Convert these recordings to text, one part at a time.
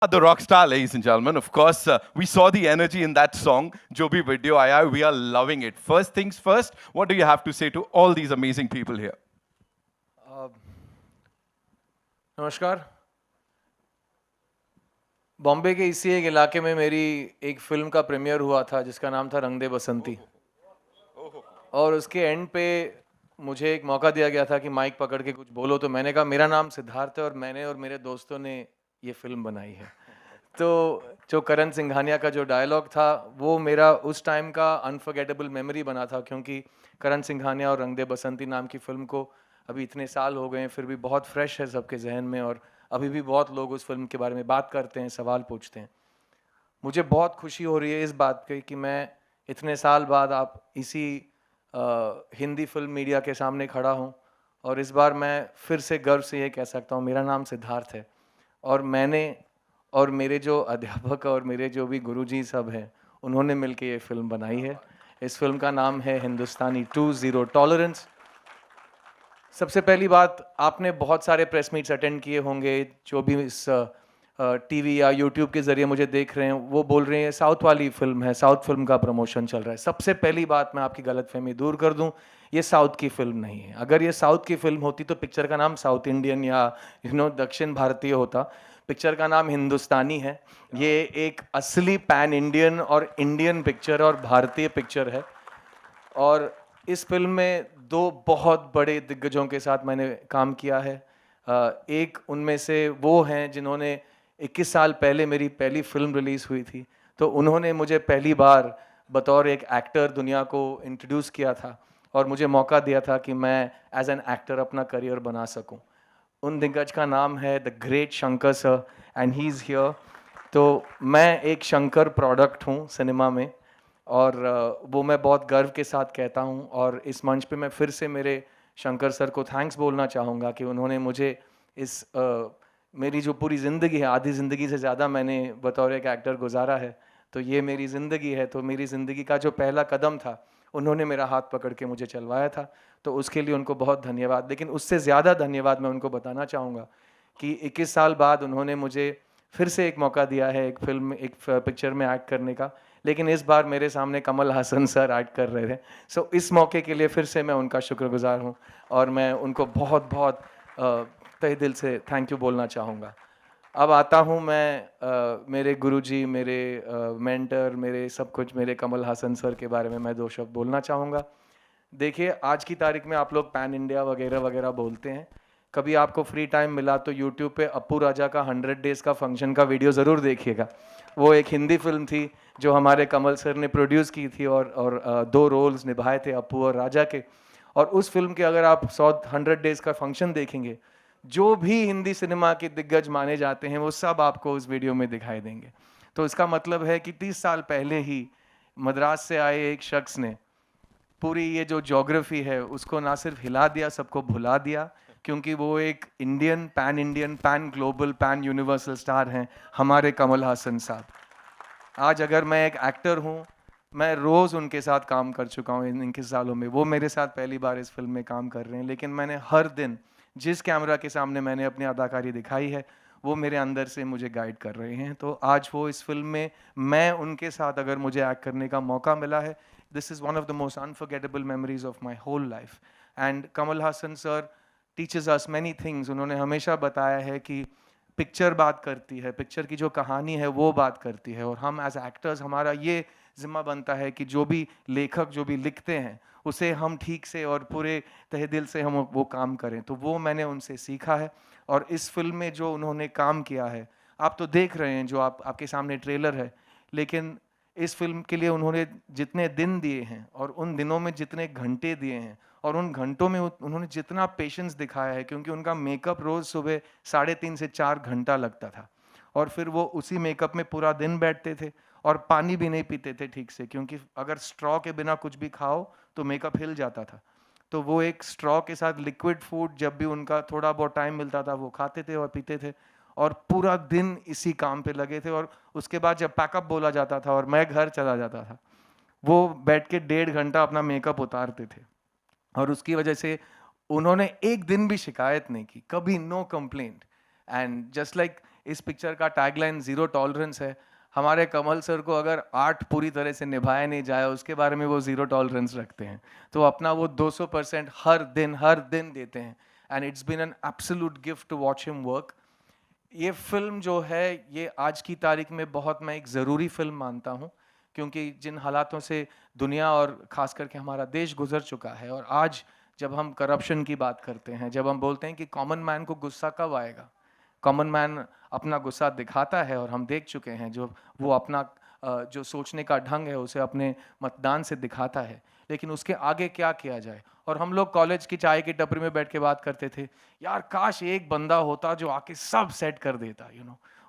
The rock star, ladies and gentlemen. Of course, we saw the energy in that song. जो भी video आया, we are loving it. First things first, what do you have to say to all these amazing people here? अ, नमस्कार। बॉम्बे के इसी एक इलाके में मेरी एक फिल्म का प्रीमियर हुआ था जिसका नाम था रंग दे बसंती। और उसके एंड पे मुझे एक मौका दिया गया था कि माइक पकड़ के कुछ बोलो, तो मैंने कहा मेरा नाम सिद्धार्थ है और मैंने और मेरे दोस्तों ने ये फिल्म बनाई है। तो जो करण सिंघानिया का जो डायलॉग था वो मेरा उस टाइम का अनफॉरगेटेबल मेमोरी बना था, क्योंकि करण सिंघानिया और रंग दे बसंती नाम की फिल्म को अभी इतने साल हो गए हैं फिर भी बहुत फ्रेश है सबके जहन में, और अभी भी बहुत लोग उस फिल्म के बारे में बात करते हैं, सवाल पूछते हैं। मुझे बहुत खुशी हो रही है इस बात की कि मैं इतने साल बाद आप इसी हिंदी फिल्म मीडिया के सामने खड़ा हूँ, और इस बार मैं फिर से गर्व से ये कह सकता हूँ मेरा नाम सिद्धार्थ है, और मैंने और मेरे जो अध्यापक और मेरे जो भी गुरुजी सब हैं उन्होंने मिलकर ये फिल्म बनाई है। इस फिल्म का नाम है हिंदुस्तानी 2 ज़ीरो टॉलरेंस। सबसे पहली बात, आपने बहुत सारे प्रेस मीट्स अटेंड किए होंगे, जो भी इस टीवी या यूट्यूब के ज़रिए मुझे देख रहे हैं वो बोल रहे हैं साउथ वाली फिल्म है, साउथ फिल्म का प्रमोशन चल रहा है। सबसे पहली बात मैं आपकी गलतफहमी दूर कर दूं, ये साउथ की फिल्म नहीं है। अगर ये साउथ की फिल्म होती तो पिक्चर का नाम साउथ इंडियन या दक्षिण भारतीय होता। पिक्चर का नाम हिंदुस्तानी है। ये एक असली पैन इंडियन और इंडियन पिक्चर और भारतीय पिक्चर है। और इस फिल्म में दो बहुत बड़े दिग्गजों के साथ मैंने काम किया है। एक उनमें से वो हैं जिन्होंने 21 साल पहले मेरी पहली फिल्म रिलीज़ हुई थी, तो उन्होंने मुझे पहली बार बतौर एक एक्टर दुनिया को इंट्रोड्यूस किया था और मुझे मौका दिया था कि मैं एज एन एक्टर अपना करियर बना सकूं। उन दिग्गज का नाम है the great Shankar sir, and he is here. तो मैं एक शंकर प्रोडक्ट हूँ सिनेमा में, और वो मैं बहुत गर्व के साथ कहता हूँ। और इस मंच पे मैं फिर से मेरे शंकर सर को थैंक्स बोलना चाहूँगा कि उन्होंने मुझे इस मेरी जो पूरी ज़िंदगी है, आधी ज़िंदगी से ज़्यादा मैंने बतौर एक एक्टर गुजारा है, तो ये मेरी ज़िंदगी है। तो मेरी ज़िंदगी का जो पहला कदम था उन्होंने मेरा हाथ पकड़ के मुझे चलवाया था, तो उसके लिए उनको बहुत धन्यवाद। लेकिन उससे ज़्यादा धन्यवाद मैं उनको बताना चाहूँगा कि 21 साल बाद उन्होंने मुझे फिर से एक मौका दिया है एक फिल्म, एक पिक्चर में एक्ट करने का, लेकिन इस बार मेरे सामने कमल हासन सर एक्ट कर रहे थे। सो इस मौके के लिए फिर से मैं उनका शुक्रगुजार हूँ और मैं उनको बहुत बहुत तहे दिल से थैंक यू बोलना चाहूँगा। अब आता हूँ मैं मेरे गुरुजी, मेरे मेंटर, मेरे सब कुछ, मेरे कमल हासन सर के बारे में मैं दो शब्द बोलना चाहूँगा। देखिए, आज की तारीख में आप लोग पैन इंडिया वगैरह वगैरह बोलते हैं। कभी आपको फ्री टाइम मिला तो यूट्यूब पे अप्पू राजा का 100 डेज़ का फंक्शन का वीडियो ज़रूर देखिएगा। वो एक हिंदी फिल्म थी जो हमारे कमल सर ने प्रोड्यूस की थी, और दो रोल्स निभाए थे अप्पू और राजा के। और उस फिल्म के अगर आप 100 डेज़ का फंक्शन देखेंगे, जो भी हिंदी सिनेमा के दिग्गज माने जाते हैं वो सब आपको उस वीडियो में दिखाई देंगे। तो इसका मतलब है कि 30 साल पहले ही मद्रास से आए एक शख्स ने पूरी ये जो ज्योग्राफी है उसको ना सिर्फ हिला दिया, सबको भुला दिया, क्योंकि वो एक Indian, pan global, pan universal star हैं हमारे कमल हासन साहब। आज अगर मैं एक एक्टर हूँ, मैं रोज़ उनके साथ काम कर चुका हूँ इन 21 सालों में। वो मेरे साथ पहली बार इस फिल्म में काम कर रहे हैं, लेकिन मैंने हर दिन जिस कैमरा के सामने मैंने अपनी अदाकारी दिखाई है वो मेरे अंदर से मुझे गाइड कर रहे हैं। तो आज वो इस फिल्म में मैं उनके साथ अगर मुझे एक्ट करने का मौका मिला है, this is one of the most unforgettable memories of my whole life. And Kamal Haasan sir teaches us many things. उन्होंने हमेशा बताया है कि पिक्चर बात करती है, पिक्चर की जो कहानी है वो बात करती है, और हम एज एक्टर्स हमारा ये जिम्मा बनता है कि जो भी लेखक जो भी लिखते हैं उसे हम ठीक से और पूरे तहे दिल से हम वो काम करें। तो वो मैंने उनसे सीखा है। और इस फिल्म में जो उन्होंने काम किया है आप तो देख रहे हैं, जो आपके सामने ट्रेलर है, लेकिन इस फिल्म के लिए उन्होंने जितने दिन दिए हैं और उन दिनों में जितने घंटे दिए हैं और उन घंटों में उन्होंने जितना पेशेंस दिखाया है, क्योंकि उनका मेकअप रोज़ सुबह 3.5 से 4 घंटा लगता था, और फिर वो उसी मेकअप में पूरा दिन बैठते थे और पानी भी नहीं पीते थे ठीक से, क्योंकि अगर स्ट्रॉ के बिना कुछ भी खाओ तो मेकअप हिल जाता था। तो वो एक स्ट्रॉ के साथ लिक्विड फूड जब भी उनका थोड़ा बहुत टाइम मिलता था वो खाते थे और पीते थे, और पूरा दिन इसी काम पे लगे थे। और उसके बाद जब पैकअप बोला जाता था और मैं घर चला जाता था, वो बैठ के 1.5 घंटा अपना मेकअप उतारते थे। और उसकी वजह से उन्होंने एक दिन भी शिकायत नहीं की, कभी no complaint. And just like इस पिक्चर का टैगलाइन ज़ीरो टॉलरेंस है। हमारे कमल सर को अगर आर्ट पूरी तरह से निभाया नहीं जाए उसके बारे में वो ज़ीरो टॉलरेंस रखते हैं, तो अपना वो 200% हर दिन देते हैं। And it's been an absolute gift to watch him work. ये फिल्म जो है ये आज की तारीख में बहुत मैं एक ज़रूरी फिल्म मानता हूँ, क्योंकि जिन हालातों से दुनिया और ख़ास करके हमारा देश गुजर चुका है, और आज जब हम करप्शन की बात करते हैं, जब हम बोलते हैं कि कॉमन मैन को गुस्सा कब आएगा, कॉमन मैन अपना गुस्सा दिखाता है, और हम देख चुके हैं जो वो अपना जो सोचने का ढंग है उसे अपने मतदान से दिखाता है, लेकिन उसके आगे क्या किया जाए। और हम लोग कॉलेज की चाय की टपरी में बैठ के बात करते थे, यार काश एक बंदा होता जो आके सब सेट कर देता,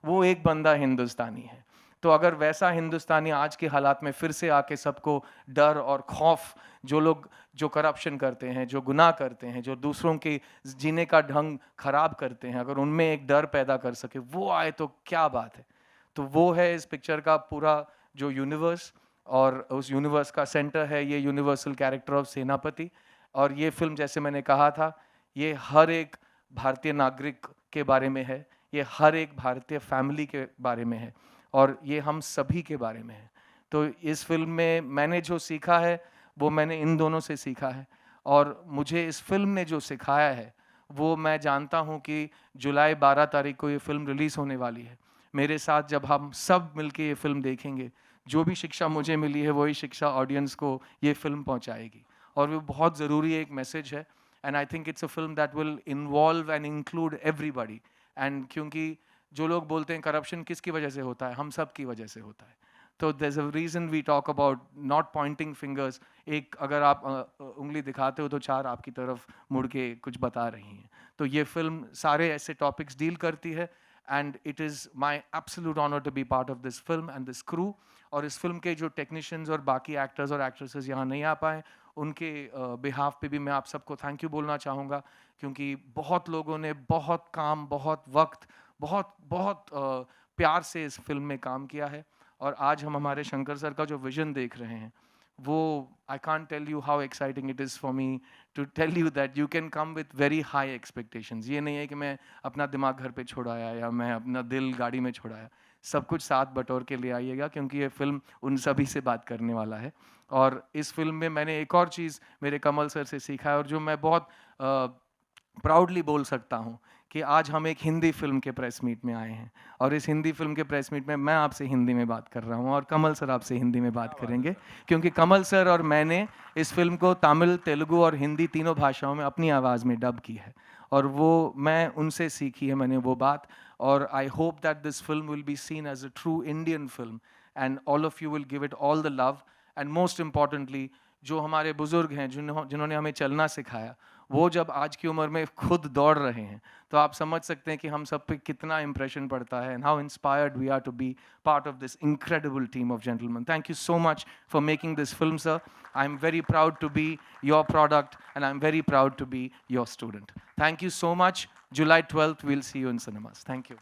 वो एक बंदा हिंदुस्तानी है। तो अगर वैसा हिंदुस्तानी आज के हालात में फिर से आके सबको डर और खौफ, जो लोग जो करप्शन करते हैं, जो गुनाह करते हैं, जो दूसरों के जीने का ढंग खराब करते हैं, अगर उनमें एक डर पैदा कर सके, वो आए तो क्या बात है। तो वो है इस पिक्चर का पूरा जो यूनिवर्स, और उस यूनिवर्स का सेंटर है ये यूनिवर्सल कैरेक्टर ऑफ सेनापति। और ये फिल्म जैसे मैंने कहा था, ये हर एक भारतीय नागरिक के बारे में है, ये हर एक भारतीय फैमिली के बारे में है, और ये हम सभी के बारे में है। तो इस फिल्म में मैंने जो सीखा है वो मैंने इन दोनों से सीखा है, और मुझे इस फिल्म ने जो सिखाया है वो मैं जानता हूँ कि जुलाई 12 तारीख को ये फिल्म रिलीज़ होने वाली है। मेरे साथ जब हम सब मिलके ये फिल्म देखेंगे, जो भी शिक्षा मुझे मिली है वही शिक्षा ऑडियंस को ये फिल्म पहुँचाएगी, और वो बहुत ज़रूरी एक मैसेज है। And I think it's a film that will involve and include everybody. And क्योंकि जो लोग बोलते हैं करप्शन किसकी वजह से होता है, हम सब की वजह से होता है। तो there is a reason we talk about not pointing fingers. एक अगर आप उंगली दिखाते हो तो चार आपकी तरफ मुड़ के कुछ बता रही हैं। तो ये फिल्म सारे ऐसे टॉपिक्स डील करती है, and it is my absolute honour to be part of this film and this crew. और इस फिल्म के जो टेक्नीशियंस और बाकी एक्टर्स और एक्ट्रेसेस यहाँ नहीं आ पाए, उनके बिहाफ पे भी मैं आप सबको थैंक यू बोलना चाहूँगा, क्योंकि बहुत लोगों ने बहुत काम, बहुत वक्त, बहुत बहुत प्यार से इस फिल्म में काम किया है। और आज हम हमारे शंकर सर का जो विजन देख रहे हैं, वो I can't tell you how exciting it is for me to tell you that you can come with very high expectations. ये नहीं है कि मैं अपना दिमाग घर पे छोड़ाया या मैं अपना दिल गाड़ी में छोड़ाया, सब कुछ साथ बटोर के ले आइएगा, क्योंकि ये फिल्म उन सभी से बात करने वाला है। और इस फिल्म में मैंने एक और चीज़ मेरे कमल सर से सीखा है, और जो मैं बहुत प्राउडली बोल सकता हूँ कि आज हम एक हिंदी फिल्म के प्रेस मीट में आए हैं, और इस हिंदी फिल्म के प्रेस मीट में मैं आपसे हिंदी में बात कर रहा हूँ और कमल सर आपसे हिंदी में बात करेंगे, क्योंकि कमल सर और मैंने इस फिल्म को तमिल, तेलुगु और हिंदी तीनों भाषाओं में अपनी आवाज़ में डब की है, और वो मैं उनसे सीखी है मैंने वो बात। और I hope that this film will be seen as a true Indian film, and all of you will give it all the love. And most importantly, जो हमारे बुजुर्ग हैं जिन्होंने हमें चलना सिखाया, वो जब आज की उम्र में खुद दौड़ रहे हैं, तो आप समझ सकते हैं कि हम सब पे कितना इंप्रेशन पड़ता है, and how inspired we are to be part of this incredible team of gentlemen. Thank you so much for making this film, sir. I'm very proud to be your product, and I'm very proud to be your student. Thank you so much. July 12th, we'll see you in cinemas. Thank you.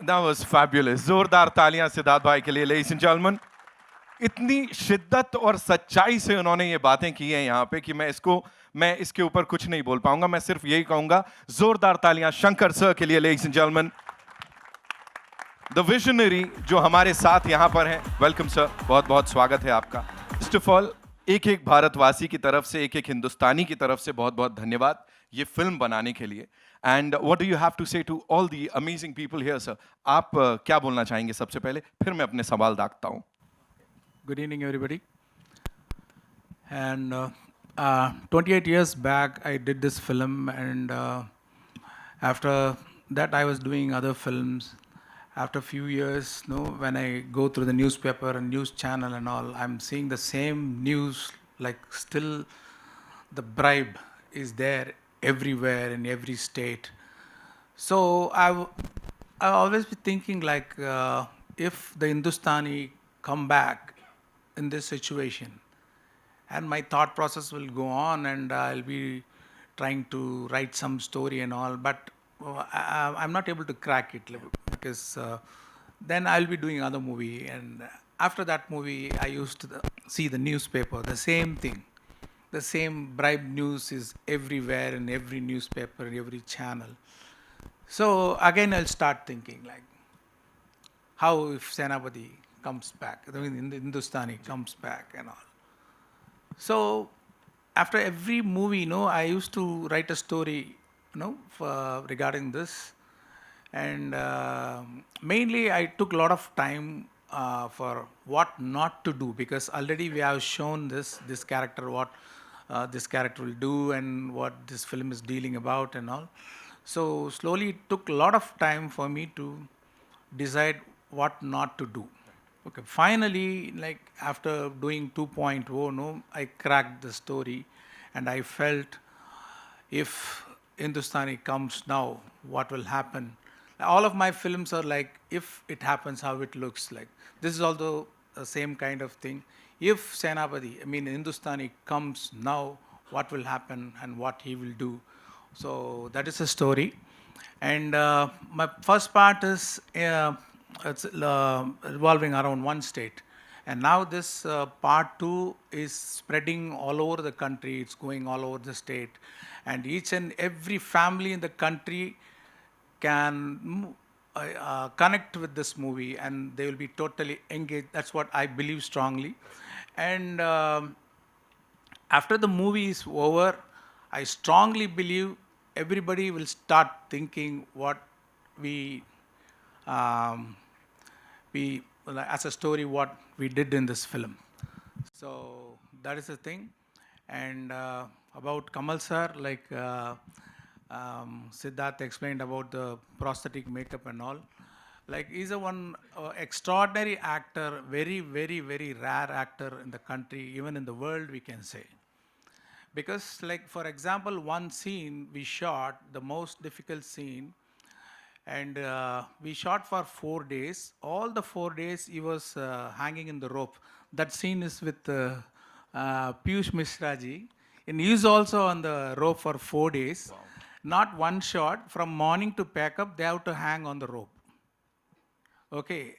That was fabulous. जोरदार तालियां सिद्धार्थ भाई के लिए, ladies and gentlemen. इतनी शिद्दत और सच्चाई से उन्होंने ये बातें की हैं यहाँ पे कि मैं इसके ऊपर कुछ नहीं बोल पाऊंगा। मैं सिर्फ यही कहूंगा, जोरदार तालियां शंकर सर के लिए, ladies and gentlemen. The visionary जो हमारे साथ यहाँ पर हैं, वेलकम सर, बहुत बहुत स्वागत है आपका। फर्स्ट ऑफ ऑल, एक एक भारतवासी की तरफ से, एक एक हिंदुस्तानी की तरफ से बहुत बहुत धन्यवाद ये फिल्म बनाने के लिए। And what do you have to say to all the amazing people here sir? आप क्या बोलना चाहेंगे सबसे पहले, फिर मैं अपने सवाल दागता हूँ। Good evening, everybody. And 28 years back, I did this film, and after that, I was doing other films. After a few years, when I go through the newspaper and news channel and all, I'm seeing the same news. Like still, the bribe is there everywhere in every state. So I always be thinking like, if the Hindustani come back in this situation, and my thought process will go on, and I'll be trying to write some story and all, but I'm not able to crack it, because then I'll be doing another movie, and after that movie I used to see the newspaper, the same thing, the same bribe news is everywhere in every newspaper, every channel. So again, I'll start thinking like, how if Senapati comes back, I mean, Hindustani comes back and all. So after every movie, I used to write a story, regarding this, and mainly I took a lot of time for what not to do, because already we have shown this character what this character will do and what this film is dealing about and all. So slowly it took a lot of time for me to decide what not to do. Okay, finally, like after doing 2.0, no, I cracked the story, and I felt if Hindustani comes now, what will happen? All of my films are like, if it happens, how it looks like. This is also the same kind of thing. If Senapati, I mean Hindustani comes now, what will happen and what he will do? So that is a story. And my first part is it's revolving around one state. And now this part two is spreading all over the country. It's going all over the state. And each and every family in the country can connect with this movie, and they will be totally engaged. That's what I believe strongly. And after the movie is over, I strongly believe everybody will start thinking what we um, we as a story what we did in this film. So that is the thing. And about Kamal sir, like Siddharth explained about the prosthetic makeup and all. Like he's a one extraordinary actor, very, very, very rare actor in the country, even in the world, we can say. Because, like for example, one scene we shot, the most difficult scene, and we shot for 4 days. All the 4 days he was hanging in the rope. That scene is with Piyush Mishra ji, and he is also on the rope for 4 days. Wow. Not one shot. From morning to pack up, they have to hang on the rope. Okay,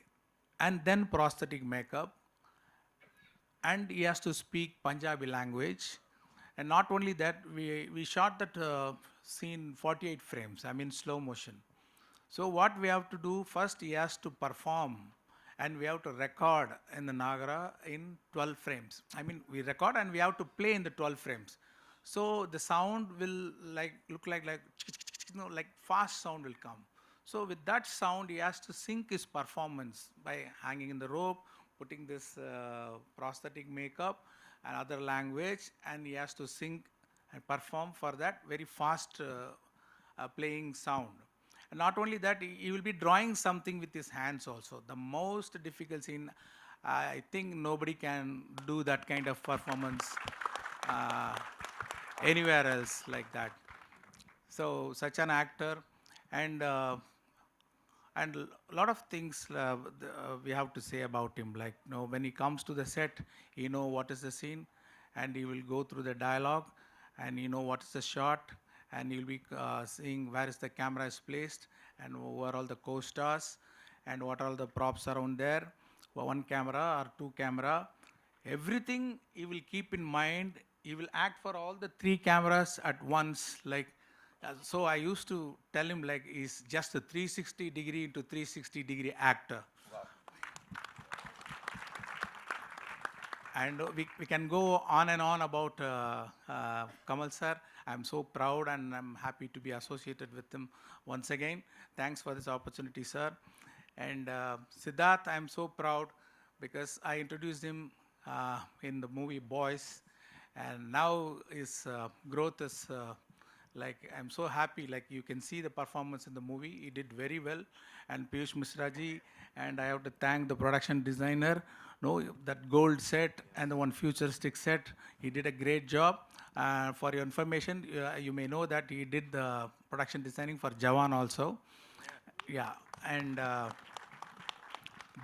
and then prosthetic makeup, and he has to speak Punjabi language. And not only that, we shot that scene 48 frames, I mean slow motion. So what we have to do, first he has to perform, and we have to record in the Nagara in 12 frames. I mean, we record and we have to play in the 12 frames. So the sound will like look like like fast sound will come. So with that sound, he has to sync his performance by hanging in the rope, putting this prosthetic makeup and other language, and he has to sync and perform for that very fast playing sound. And not only that, he will be drawing something with his hands also. The most difficult scene, I think nobody can do that kind of performance uh, anywhere else like that. So such an actor, and a lot of things we have to say about him. Like, when he comes to the set, he know what is the scene, and he will go through the dialogue, and he know what is the shot, and he'll be seeing where is the camera is placed, and who are all the co-stars, and what are all the props around there, one camera or two camera. Everything he will keep in mind. He will act for all the three cameras at once. Like, so I used to tell him like he's just a 360 degree into 360 degree actor. And we can go on and on about Kamal sir. I'm so proud and I'm happy to be associated with him once again. Thanks for this opportunity, sir. And Siddharth, I'm so proud because I introduced him in the movie Boys, and now his growth is like, I'm so happy. Like, you can see the performance in the movie. He did very well. And Piyush Mishra ji, and I have to thank the production designer. No, that gold set and the one futuristic set, he did a great job. For your information, you may know that he did the production designing for Jawan also. Yeah, and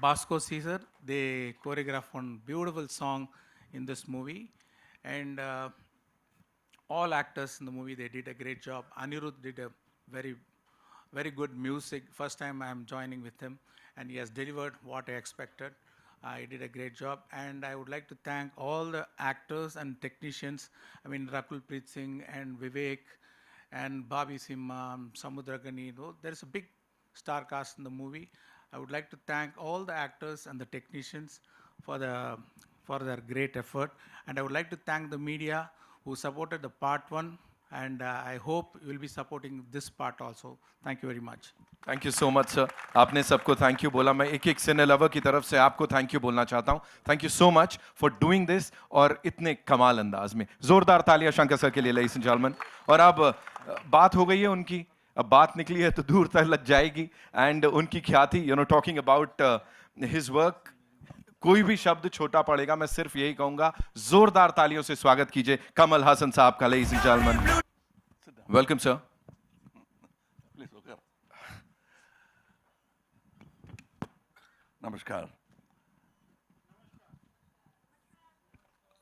Basco Caesar, they choreographed one beautiful song in this movie. And all actors in the movie, they did a great job. Anirudh did a very, very good music. First time I'm joining with him, and he has delivered what I expected. He did a great job, and I would like to thank all the actors and technicians. I mean, Rakul Preet Singh and Vivek and Bobby Simha, Samudragani. There's a big star cast in the movie. I would like to thank all the actors and the technicians for their great effort, and I would like to thank the media who supported the part one, and I hope you will be supporting this part also. Thank you very much. Thank you so much sir. आपने सबको thank you बोला. मैं एक एक सिने lover की तरफ से आपको थैंक यू बोलना चाहता हूं. Thank you so much for doing this और इतने कमाल अंदाज में. जोरदार तालियां शंकर सर के लिए, लेडीज एंड जेंटलमैन. और अब बात हो गई है उनकी, अब बात निकली है तो दूर तक लग जाएगी. एंड उनकी ख्याति, टॉकिंग अबाउट हिज वर्क, कोई भी शब्द छोटा पड़ेगा. मैं सिर्फ यही कहूंगा, जोरदार तालियों से स्वागत कीजिए कमल हासन साहब का, ladies and gentleman. Welcome sir. Namaskar.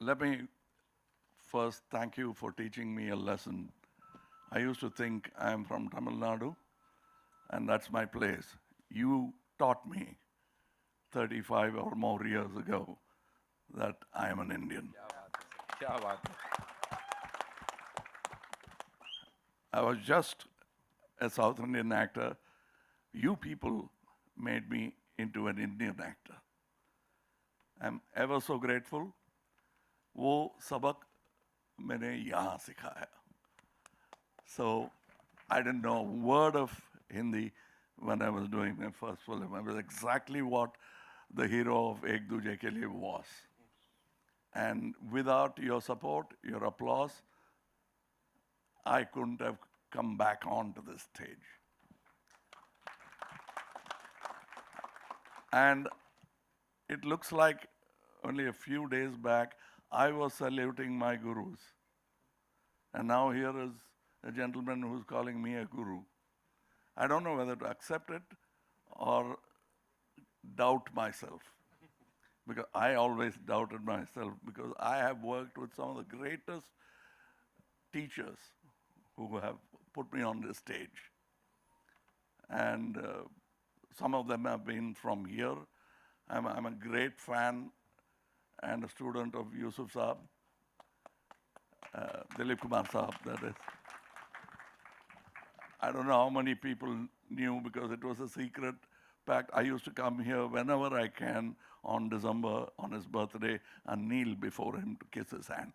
Let me first thank you for teaching me a lesson. I used to think I'm from Tamil Nadu, and that's my place. You taught me 35 or more years ago that I am an Indian. I was just a South Indian actor. You people made me into an Indian actor. I'm ever so grateful. वो सबक मैंने यहाँ सिखाया. So I didn't know a word of Hindi when I was doing my first film. I was exactly what the hero of Ek Duje Ke Liye was. And without your support, your applause, I couldn't have come back onto this stage. And it looks like only a few days back, I was saluting my gurus. And now here is a gentleman who's calling me a guru. I don't know whether to accept it or doubt myself. Because I always doubted myself, because I have worked with some of the greatest teachers who have put me on this stage. And some of them have been from here. I'm a great fan and a student of Yusuf Saab, Dilip Kumar Saab, that is. I don't know how many people knew, because it was a secret pact. I used to come here whenever I can on December, on his birthday, and kneel before him to kiss his hand.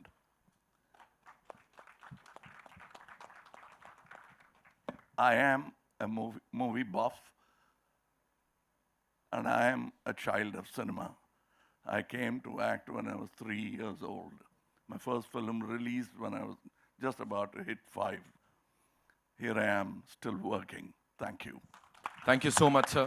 I am a movie buff, and I am a child of cinema. I came to act when I was 3 years old. My first film released when I was just about to hit 5. Here I am, still working. Thank you. Thank you so much, sir.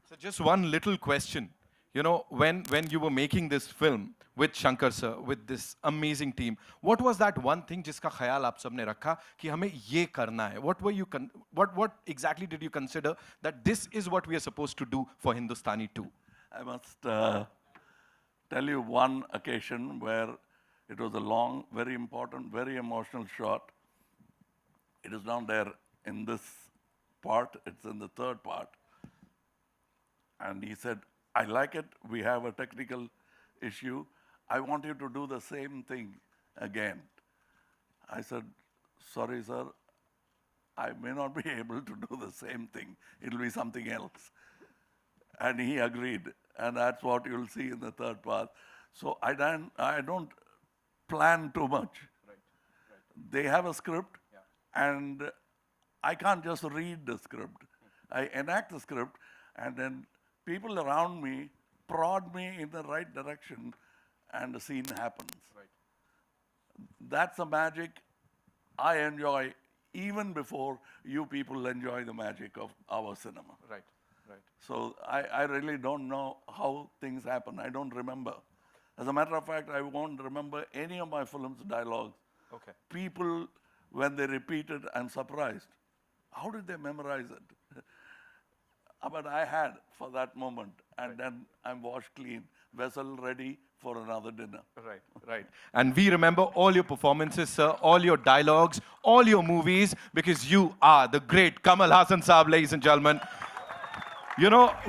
So just one little question. When you were making this film with Shankar sir, with this amazing team, what was that one thing jiska khayal aap sabne rakha ki hame ye karna hai? What exactly did you consider that this is what we are supposed to do for Hindustani too? I must tell you one occasion where it was a long, very important, very emotional shot. It is not there in this part, it's in the third part. And he said, I like it, we have a technical issue. I want you to do the same thing again. I said, sorry, sir, I may not be able to do the same thing. It'll be something else. And he agreed, and that's what you'll see in the third part. So I don't plan too much. Right. They have a script, and I can't just read the script. I enact the script, and then people around me prod me in the right direction, and the scene happens. Right. That's the magic I enjoy even before you people enjoy the magic of our cinema. Right, right. So I really don't know how things happen. I don't remember. As a matter of fact, I won't remember any of my films' dialogues. Okay. People, when they repeat it, I'm surprised. How did they memorize it? But I had for that moment, and then I'm washed clean, vessel ready for another dinner. Right, right. And we remember all your performances, sir, all your dialogues, all your movies, because you are the great Kamal Haasan Saab, ladies and gentlemen.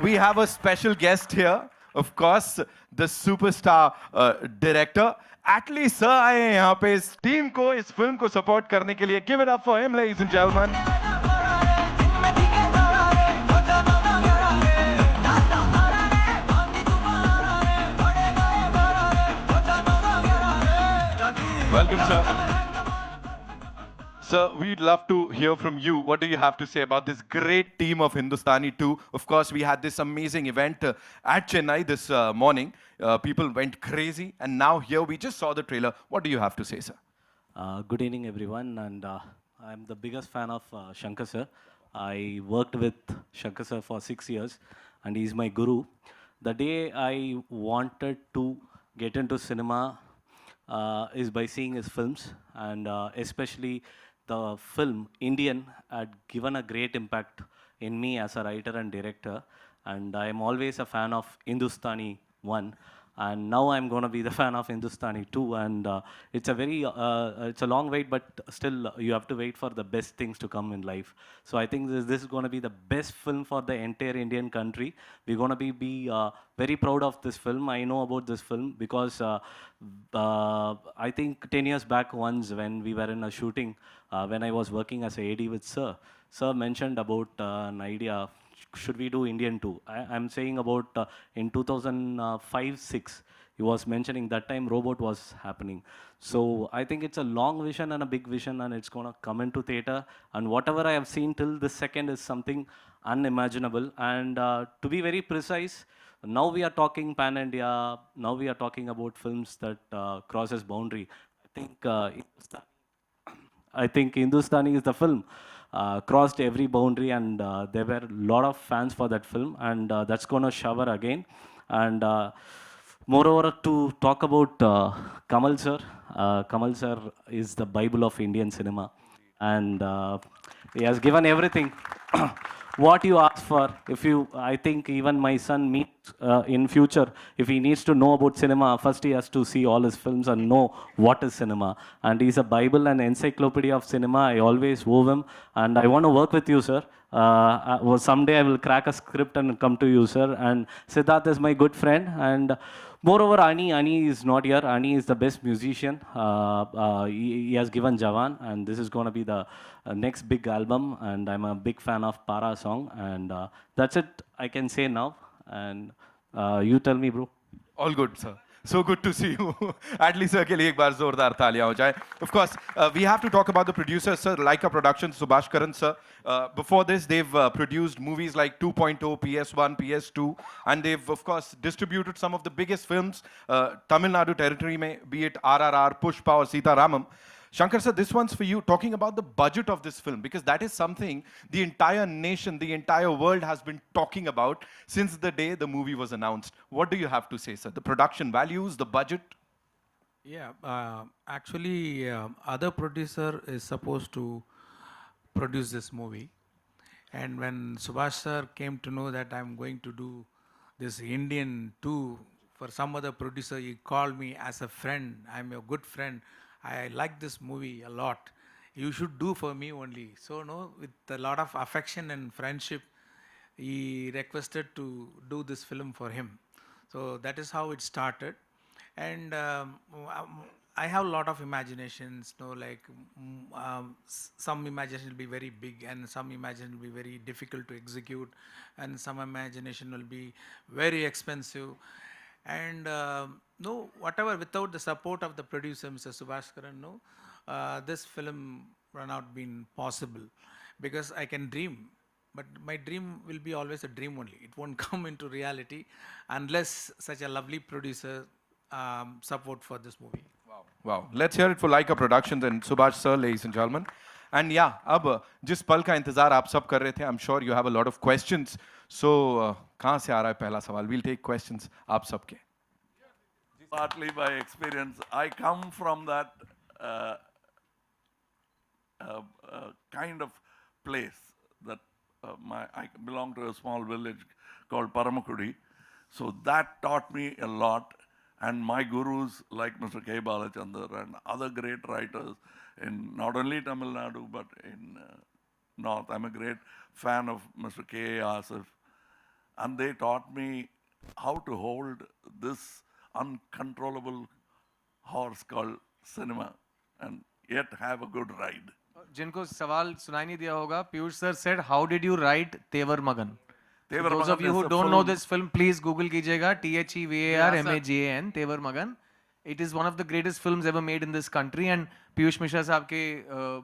We have a special guest here, of course, the superstar director Atlee sir आए हैं यहाँ पे इस team को, इस film को support करने के लिए. Give it up for him, ladies and gentlemen. Welcome, sir. Sir, we'd love to hear from you. What do you have to say about this great team of Hindustani 2? Of course, we had this amazing event at Chennai this morning. People went crazy, and now here we just saw the trailer. What do you have to say, sir? Good evening, everyone, and I'm the biggest fan of Shankar sir. I worked with Shankar sir for 6 years, and he's my guru. The day I wanted to get into cinema is by seeing his films, and especially the film Indian had given a great impact in me as a writer and director. And I am always a fan of Hindustani 1, and now I'm going to be the fan of Hindustani 2. And it's a long wait, but still you have to wait for the best things to come in life. So I think this is going to be the best film for the entire Indian country. We're going to be very proud of this film. I know about this film because I think 10 years back once when we were in a shooting, when I was working as a AD with Sir mentioned about an idea, should we do Indian 2? I'm saying about in 2005-6, he was mentioning that time robot was happening. So I think it's a long vision and a big vision, and it's gonna come into theater. And whatever I have seen till this second is something unimaginable. And to be very precise, now we are talking pan-India. Now we are talking about films that crosses boundary. I think Hindustani is the film. Crossed every boundary, and there were a lot of fans for that film, and that's going to shower again. And moreover, to talk about Kamal sir is the Bible of Indian cinema, and he has given everything. What you ask for. If you, I think even my son meets in future, if he needs to know about cinema, first he has to see all his films and know what is cinema. And he's a Bible and encyclopedia of cinema. I always owe him, and I want to work with you, sir. Well, someday I will crack a script and come to you, sir. And Siddharth is my good friend, and moreover, Ani is not here. Ani is the best musician. He has given Jawan, and this is going to be the next big album. And I'm a big fan of Para song, and that's it I can say now. And you tell me, bro. All good, sir. So good to see you. Atlee sir के लिए एक बार जोरदार तालियां हो जाए. Of course, we have to talk about the producers, sir. Leica Productions, Subhash Karan, sir. Before this, they've produced movies like 2.0, PS1, PS2, and they've, of course, distributed some of the biggest films, Tamil Nadu territory mein, be it RRR, Pushpa or Sita Ramam. Shankar sir, this one's for you, talking about the budget of this film, because that is something the entire nation, the entire world has been talking about since the day the movie was announced. What do you have to say, sir? The production values, the budget? Yeah, actually, other producer is supposed to produce this movie. And when Subhash sir came to know that I'm going to do this Indian 2 for some other producer, he called me as a friend. I'm your good friend. I like this movie a lot. You should do for me only. So, no, with a lot of affection and friendship, he requested to do this film for him. So that is how it started. And I have a lot of imaginations, like some imagination will be very big and some imagination will be very difficult to execute, and some imagination will be very expensive. And no, whatever, without the support of the producer, Mr. Subhash Karan, this film would not been possible, because I can dream, but my dream will be always a dream only. It won't come into reality unless such a lovely producer support for this movie. Wow. Let's hear it for Leica Productions and Subhash sir, ladies and gentlemen. And yeah, अब जिस पल का इंतजार आप सब कर रहे थे, I'm sure you have a lot of questions. So कहाँ से आ रहा है पहला सवाल? We'll take questions आप सबके. Partly by experience, I come from that kind of place that I belong to a small village called Paramakudi. So that taught me a lot. And my gurus like Mr. K. Balachandar and other great writers in not only Tamil Nadu but in North. I'm a great fan of Mr. K. Asif. And they taught me how to hold this uncontrollable horse called cinema and yet have a good ride. जिनको सवाल सुनाई नहीं दिया होगा, Piyush sir said, how did you write तेवर मगन? So Tevar those of Magan you who is a don't know film. this film, please Google कीजिएगा THEVARMAGAN, तेवर मगन. It is one of the greatest films ever made in this country, and Piyush Mishra साहब के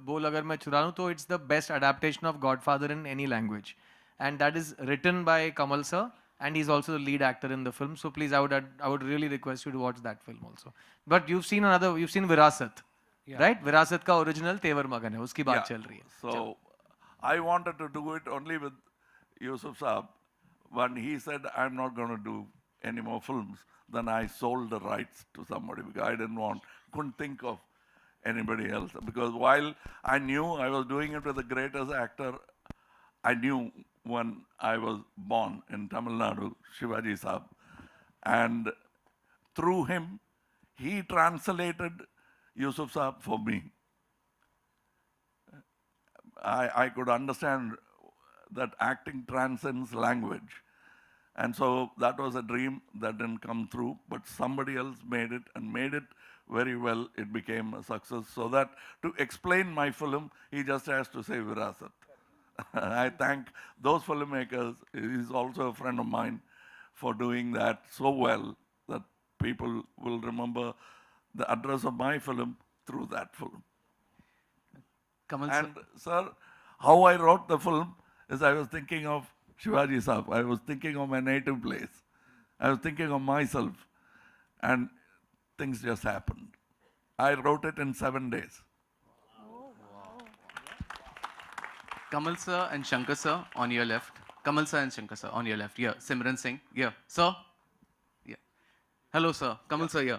बोल अगर मैं चुरा लूँ तो it's the best adaptation of Godfather in any language, and that is written by Kamal sir, and he's also the lead actor in the film. So please, I would really request you to watch that film also. But you've seen Virasat, right? Virasat का original तेवर मगन है, उसकी बात चल रही है. So I wanted to do it only with Yusuf Saab. When he said, I'm not going to do any more films, then I sold the rights to somebody because I couldn't think of anybody else. Because while I knew I was doing it with the greatest actor, I knew when I was born in Tamil Nadu, Shivaji Saab. And through him, he translated Yusuf Saab for me. I could understand that acting transcends language. And so that was a dream that didn't come through, but somebody else made it and made it very well. It became a success. So that to explain my film, he just has to say Virasat. I thank those filmmakers. He's also a friend of mine for doing that so well that people will remember the address of my film through that film. Kamal And sir, how I wrote the film is I was thinking of Shivaji Saab. I was thinking of my native place. I was thinking of myself. And things just happened. I wrote it in 7 days. Kamal sir and Shankar sir on your left. Kamal sir and Shankar sir on your left. Yeah. Simran Singh. Yeah. Sir. Yeah. Hello sir. Kamal sir. Yeah.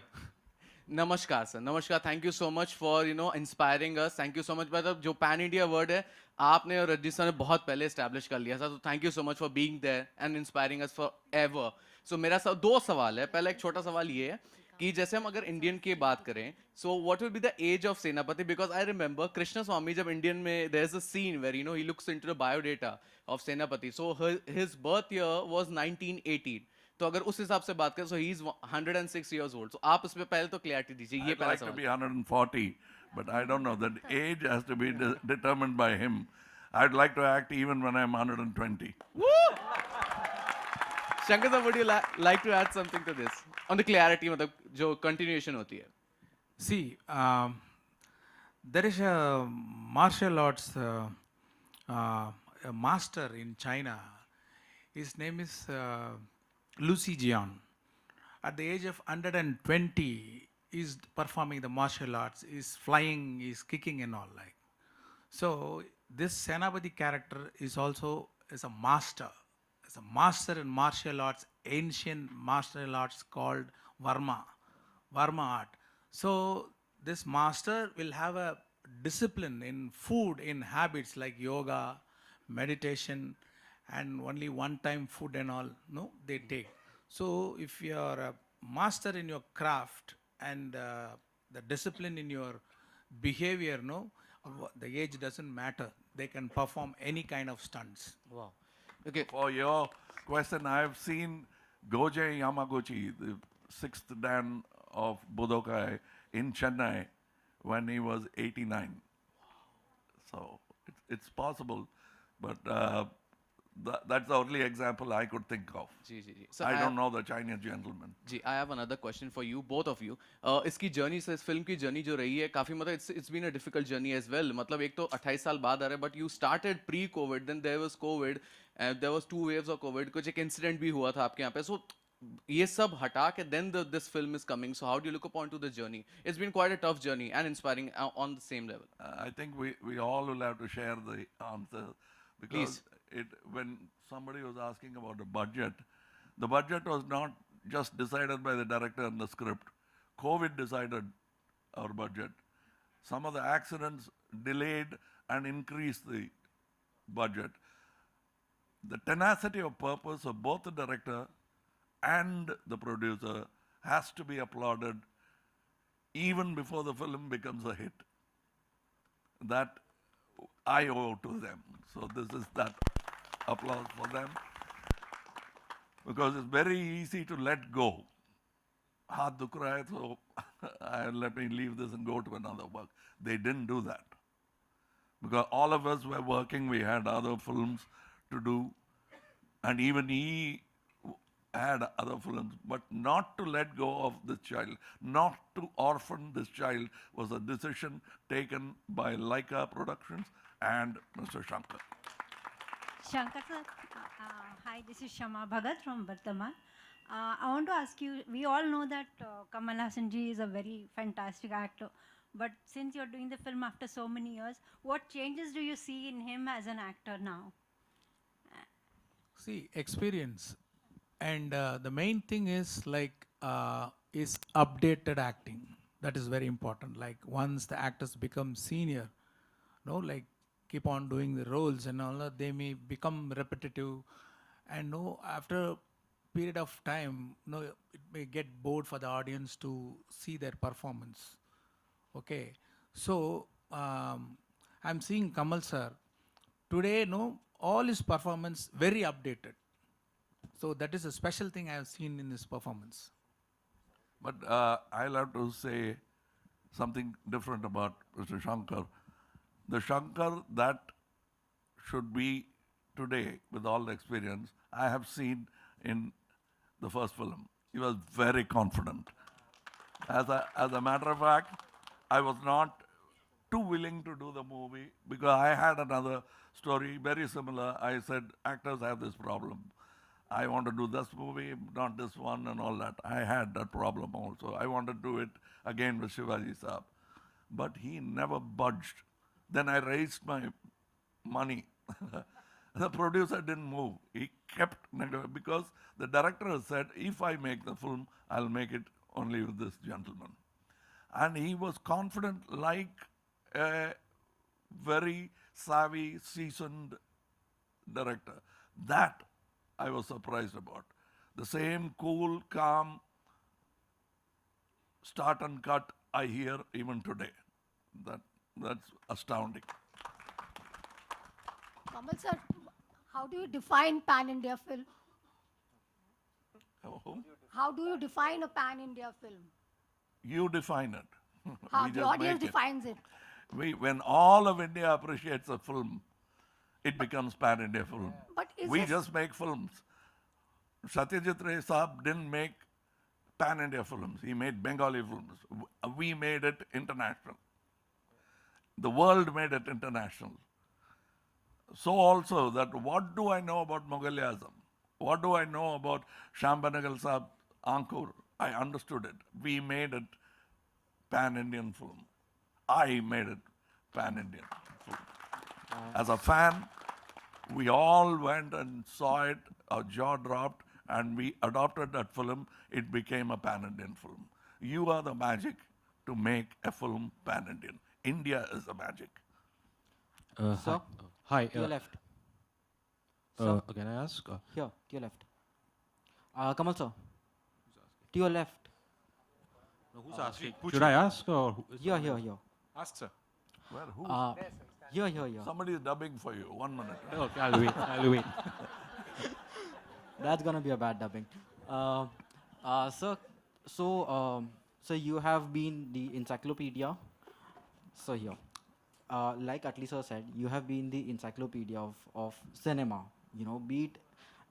नमस्कार sir, नमस्कार. Thank you so much for inspiring us. Thank you so much. मतलब जो pan India word है आपने और Rajni sir ने बहुत पहले इस्टेब्लिश कर लिया था, तो thank you so much for being there and inspiring us forever. So मेरा दो सवाल है. पहला एक छोटा सवाल ये है कि जैसे हम अगर इंडियन की बात करें, so what will be the age of Senapathy? Because I remember Krishna Swamy जब इंडियन में there is a scene where he looks into the biodata of Senapathy. So his birth year was 1918. तो अगर उस हिसाब से बात करें, so he is 106 years old. So आप उस पे पहले तो क्लैरिटी दीजिए. ये I'd पहला like to सवाल. be 140, but I don't know. That age has to be determined by him. I'd like to act even when I'm 120. Shankar sir, would you like to add something to this on the clarity, मतलब जो continuation होती है? See, there is a martial arts a master in China. His name is Lucy Jian. At the age of 120, he's performing the martial arts. He's flying, he's kicking and all like. So this Senapati character is also a master. It's a master in martial arts, ancient martial arts called Varma art. So this master will have a discipline in food, in habits like yoga, meditation, and only one time food and all, no, they take. So if you are a master in your craft and the discipline in your behavior, no, the age doesn't matter. They can perform any kind of stunts. Wow. Okay. For your question, I have seen Goje Yamaguchi, the 6th Dan of Budokai in Chennai when he was 89. So it's possible, but that's the only example I could think of. जी जी जी. So I don't know the Chinese gentleman. जी, I have another question for you, both of you. इसकी journey से, इस film की journey जो रही है काफी, मतलब it's been a difficult journey as well. मतलब एक तो 28 साल बाद आ रहा है, but you started pre-COVID, then there was COVID, and there was 2 waves of COVID. कुछ एक incident भी हुआ था आपके यहाँ पे. So ये सब हटा के then this film is coming. So how do you look upon to the journey? It's been quite a tough journey and inspiring on the same level. I think we all will have to share the answer because when somebody was asking about the budget was not just decided by the director and the script. COVID decided our budget. Some of the accidents delayed and increased the budget. The tenacity of purpose of both the director and the producer has to be applauded even before the film becomes a hit. That I owe to them. So this is that applause for them. Because it's very easy to let go. हाथ दुख रहा है तो let me leave this and go to another work. They didn't do that. Because all of us were working, we had other films to do, and even he had other films, but not to let go of this child, not to orphan this child was a decision taken by Laika Productions and Mr. Shankar. Shankar sir, hi, this is Shama Bhagat from Bardhaman. I want to ask you, we all know that Kamal Haasan ji is a very fantastic actor, but since you're doing the film after so many years, what changes do you see in him as an actor now? See, experience. And the main thing is is updated acting. That is very important. Like once the actors become senior, keep on doing the roles and all that, they may become repetitive, and after a period of time, it may get bored for the audience to see their performance. Okay, so I'm seeing Kamal sir today. All his performance very updated. So that is a special thing I have seen in his performance. But I'll have to say something different about Mr. Shankar. The Shankar that should be today, with all the experience, I have seen in the first film. He was very confident. As a matter of fact, I was not too willing to do the movie because I had another story very similar. I said, actors have this problem. I want to do this movie, not this one and all that. I had that problem also. I wanted to do it again with Shivaji Saab. But he never budged. Then I raised my money. The producer didn't move. He kept, because the director has said, if I make the film, I'll make it only with this gentleman. And he was confident like a very savvy, seasoned director. That I was surprised about. The same cool, calm, start and cut I hear even today. That's astounding. Kamal sir, how do you define pan-India film? Oh, How do you define a pan-India film? you define it. How We the just audience make it. defines it. When all of India appreciates a film, it becomes pan-India film. But is We this- just make films. Satyajit Ray Saab didn't make pan-India films. He made Bengali films. We made it international. The world made it international. So also that what do I know about Mughal Azam? What do I know about Shambhanagal Saab Ankur? I understood it. We made it pan-Indian film. I made it pan-Indian film. As a fan, we all went and saw it, our jaw dropped, and we adopted that film. It became a pan-Indian film. You are the magic to make a film pan-Indian. India is the magic. Sir, Hi. to your left. Sir, Can I ask? here, to your left. Kamal sir, to your left. Who's asking? Should I ask or? Here, here, here. Ask sir. Where? Who? Here, here, here. Somebody is dubbing for you. 1 minute. Okay, I'll wait. I'll wait. That's gonna be a bad dubbing. Sir, so you have been the encyclopedia. So here, like Atlee sir said, you have been the encyclopedia of cinema. Be it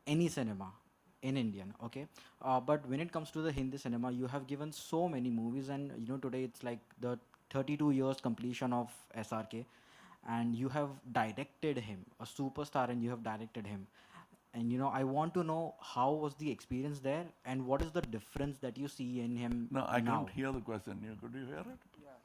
any cinema in Indian, okay? But when it comes to the Hindi cinema, you have given so many movies, and today it's like the 32 years completion of SRK, and you have directed him, a superstar, and you have directed him. And I want to know how was the experience there, and what is the difference that you see in him No, I now? couldn't hear the question. Could you hear it?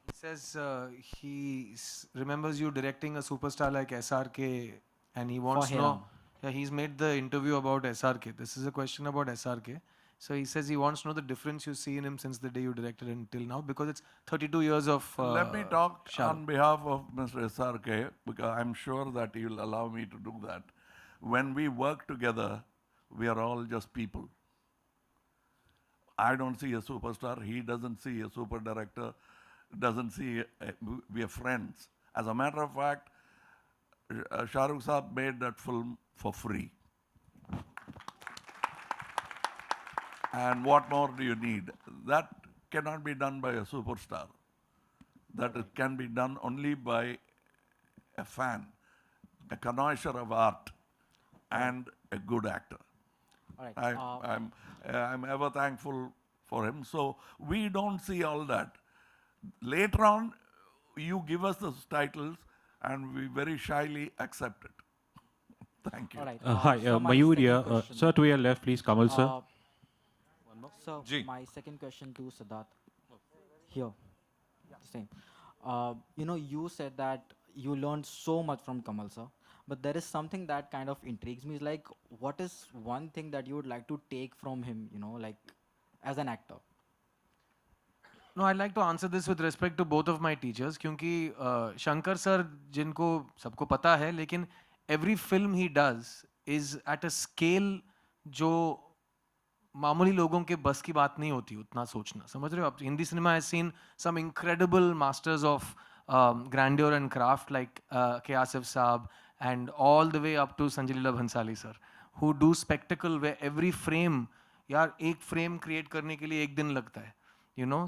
He says he remembers you directing a superstar like SRK, and he wants to know. Hiram. Yeah, he's made the interview about SRK. This is a question about SRK. So he says he wants to know the difference you see in him since the day you directed until now, because it's 32 years of. Let me talk Shah Rukh. on behalf of Mr. SRK, because I'm sure that he will allow me to do that. When we work together, we are all just people. I don't see a superstar. He doesn't see a super director. Doesn't see. We are friends. As a matter of fact, Shah Rukh Saab made that film for free. And what more do you need? That cannot be done by a superstar. That it can be done only by a fan, a connoisseur of art, and a good actor. All right. I'm ever thankful for him. So we don't see all that. Later on, you give us those titles, and we very shyly accept it. Thank you. All right. Hi, so my Mayur second here. question- Sir, to your left, please, Kamal sir. So Ji. my second question to Siddharth. Here. Same. You said that you learned so much from Kamal sir, but there is something that kind of intrigues me. Is like, what is one thing that you would like to take from him? Like as an actor. No, I'd like to answer this with respect to both of my teachers, क्योंकि Shankar sir जिनको सबको पता है, लेकिन every film he does is at a scale जो मामूली लोगों के बस की बात नहीं होती उतना सोचना, समझ रहे हो आप? Hindi cinema has seen some incredible masters of grandeur and craft like K. Asif Saab and all the way up to Sanjay Leela Bhansali sir, who do spectacle where every frame, यार एक frame create करने के लिए एक दिन लगता है.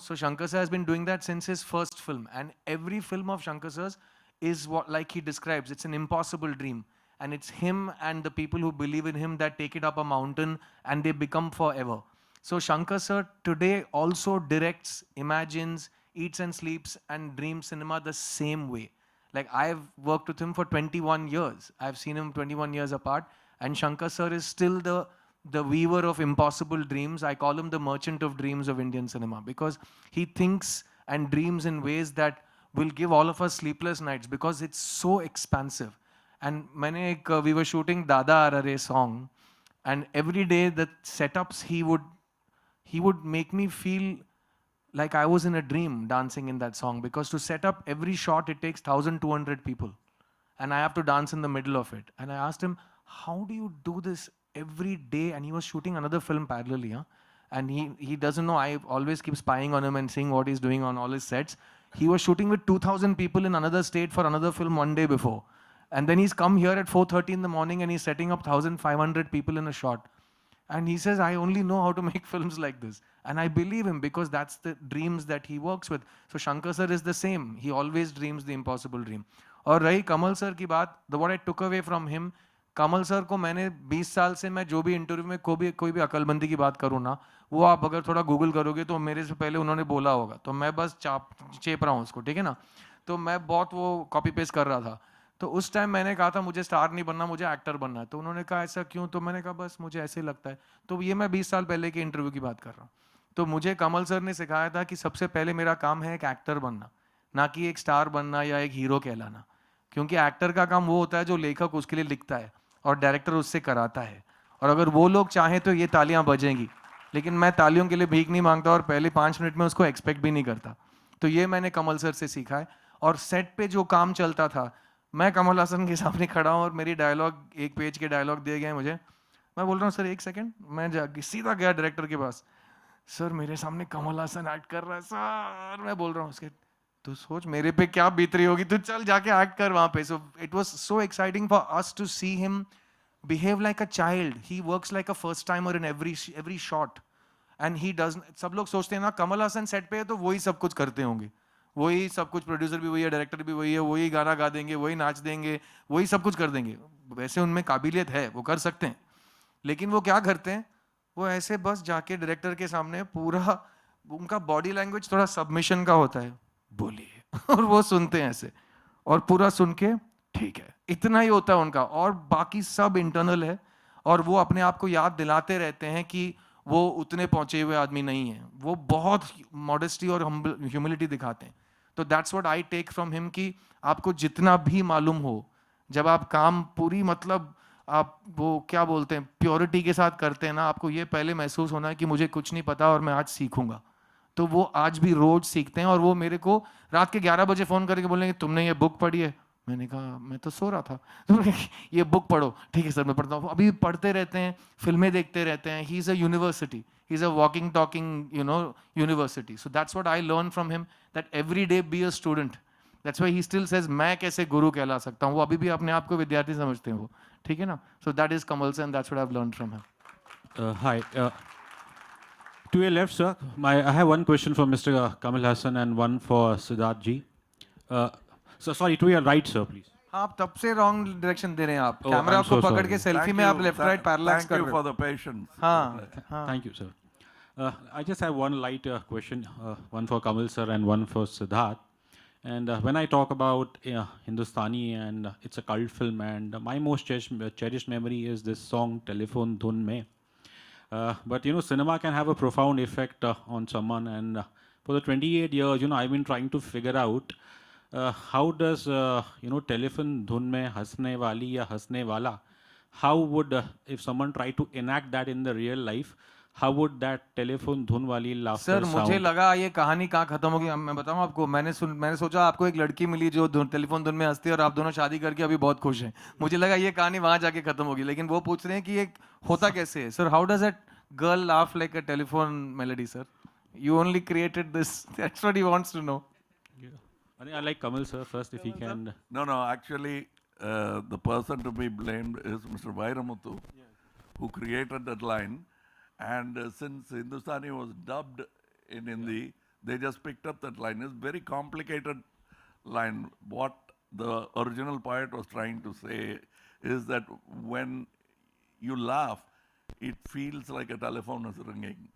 So Shankar sir has been doing that since his first film, and every film of Shankar sir's is what, like he describes, it's an impossible dream, and it's him and the people who believe in him that take it up a mountain and they become forever. So Shankar sir today also directs, imagines, eats and sleeps and dreams cinema the same way. Like, I've worked with him for 21 years. I've seen him 21 years apart, and Shankar sir is still the weaver of impossible dreams. I call him the merchant of dreams of Indian cinema, because he thinks and dreams in ways that will give all of us sleepless nights, because it's so expansive. And we were shooting Dada Arare song, and every day the setups he would make me feel like I was in a dream dancing in that song, because to set up every shot it takes 1,200 people, and I have to dance in the middle of it. And I asked him, how do you do this every day? And he was shooting another film parallelly, huh? And he doesn't know, I always keep spying on him and seeing what he's doing on all his sets. He was shooting with 2,000 people in another state for another film one day before. And then he's come here at 4:30 in the morning and he's setting up 1,500 people in a shot. And he says, I only know how to make films like this. And I believe him, because that's the dreams that he works with. So Shankar sir is the same. He always dreams the impossible dream. और रही कमल sir की बात, what I took away from him, Kamal sir को मैंने 20 साल से, मैं जो भी इंटरव्यू में कोई भी अकलमंदी की बात करूँ ना, वो आप अगर थोड़ा गूगल करोगे तो मेरे से पहले उन्होंने बोला होगा, तो मैं बस चेप रहा हूँ उसको, ठीक है ना? तो मैं बहुत वो कॉपी पेस्ट कर रहा था. तो उस टाइम मैंने कहा था मुझे स्टार नहीं बनना, मुझे एक्टर बनना है. तो उन्होंने कहा ऐसा क्यों? तो मैंने कहा बस मुझे ऐसे लगता है. तो ये मैं 20 साल पहले के इंटरव्यू की बात कर रहा हूँ. तो मुझे कमल सर ने सिखाया था कि सबसे पहले मेरा काम है एक एक्टर बनना, ना कि एक स्टार बनना या एक हीरो कहलाना. क्योंकि एक्टर का काम वो होता है जो लेखक उसके लिए लिखता है और डायरेक्टर उससे कराता है. और अगर वो लोग चाहें तो ये तालियां बजेंगी, लेकिन मैं तालियों के लिए भीख नहीं मांगता और पहले 5 मिनट में उसको एक्सपेक्ट भी नहीं करता. तो ये मैंने कमल सर से सीखा है. और सेट पे जो काम चलता था, मैं कमल हासन के सामने खड़ा हूँ और मेरी डायलॉग, 1 पेज के डायलॉग दिए गए मुझे. मैं बोल रहा हूँ सर 1 सेकेंड, मैं सीधा गया डायरेक्टर के पास, सर मेरे सामने कमल हासन एक्ट कर रहा है सर. मैं बोल रहा हूँ उसके, तू सोच मेरे पे क्या बीत रही होगी, तू चल जाके एक्ट कर वहाँ पे. So it was so exciting for us to see him behave like a child. He works like a first timer in every shot, and he doesn't. सब लोग सोचते हैं ना कमल हासन सेट पे है तो वही सब कुछ करते होंगे, वही सब कुछ, प्रोड्यूसर भी वही है, डायरेक्टर भी वही है, वही गाना गा देंगे, वही नाच देंगे, वही सब कुछ कर देंगे. वैसे उनमें काबिलियत है, वो कर सकते हैं, लेकिन वो क्या करते हैं, वो ऐसे बस जाके डायरेक्टर के सामने पूरा, उनका बॉडी लैंग्वेज थोड़ा सबमिशन का होता है, बोलिए, और वो सुनते हैं ऐसे, और पूरा सुन के ठीक है, इतना ही होता है उनका, और बाकी सब इंटरनल है. और वो अपने आप को याद दिलाते रहते हैं कि वो उतने पहुंचे हुए आदमी नहीं है. वो बहुत मॉडेस्टी और ह्यूमिलिटी दिखाते हैं. तो that's what I take from him, कि आपको जितना भी मालूम हो, जब आप काम पूरी, मतलब आप वो क्या बोलते हैं, प्योरिटी के साथ करते हैं ना, आपको ये पहले महसूस होना है कि मुझे कुछ नहीं पता और मैं आज सीखूंगा. तो वो आज भी रोज सीखते हैं. और वो मेरे को रात के 11 बजे फ़ोन करके बोलेंगे तुमने ये बुक पढ़ी है? मैंने कहा मैं तो सो रहा था. तो ये बुक पढ़ो. ठीक है सर मैं पढ़ता हूँ. अभी पढ़ते रहते हैं, फिल्में देखते रहते हैं. He is a university, he is a walking talking university. So that's what I learn from him, that every day be a student. That's why he still says मैं कैसे गुरु कहला सकता हूँ. वो अभी भी अपने आप को विद्यार्थी समझते हैं वो, ठीक है ना. So that is Kamal sir and that's what I have learned from him. Hi. To your left, sir. I have one question for Mr. Kamal Haasan and one for Siddharth ji. So sorry, to your right, sir, please. आप तब से wrong direction दे रहे हैं आप Oh, camera I'm आपको so पकड़ sorry. के selfie Thank में आप you. Left right parallax Thank कर you रहे for हो the patience. हाँ हाँ Thank you, sir. I just have one light question, one for Kamal sir and one for Siddharth. And when I talk about Hindustani and it's a cult film, and my most cherished memory is this song "Telephone Dhun Mein." But you know, cinema can have a profound effect on someone. And for the 28 years, you know, I've been trying to figure out how does telephone dhun mein hasne wali ya hasne wala. How would if someone try to enact that in the real life, how would that telephone dhun wali laughter sir sound? मुझे लगा ये कहानी कहाँ खत्म होगी मैं बताऊं आपको मैंने सोचा आपको एक लड़की मिली जो टेलीफोन धुन में हंसती है और आप दोनों शादी करके अभी बहुत खुश हैं मुझे लगा ये कहानी वहां जाके खत्म होगी लेकिन वो पूछ रहे हैं कि ये होता कैसे है sir how does that girl laugh like a telephone melody sir you only created this that's what he wants to know I think I like Kamal sir first if he can. No, actually, the person to be blamed is Mr. Vairamuthu, who created that line. And since Hindustani was dubbed in Hindi, they just picked up that line. It's a very complicated line. What the original poet was trying to say is that when you laugh, it feels like a telephone is ringing.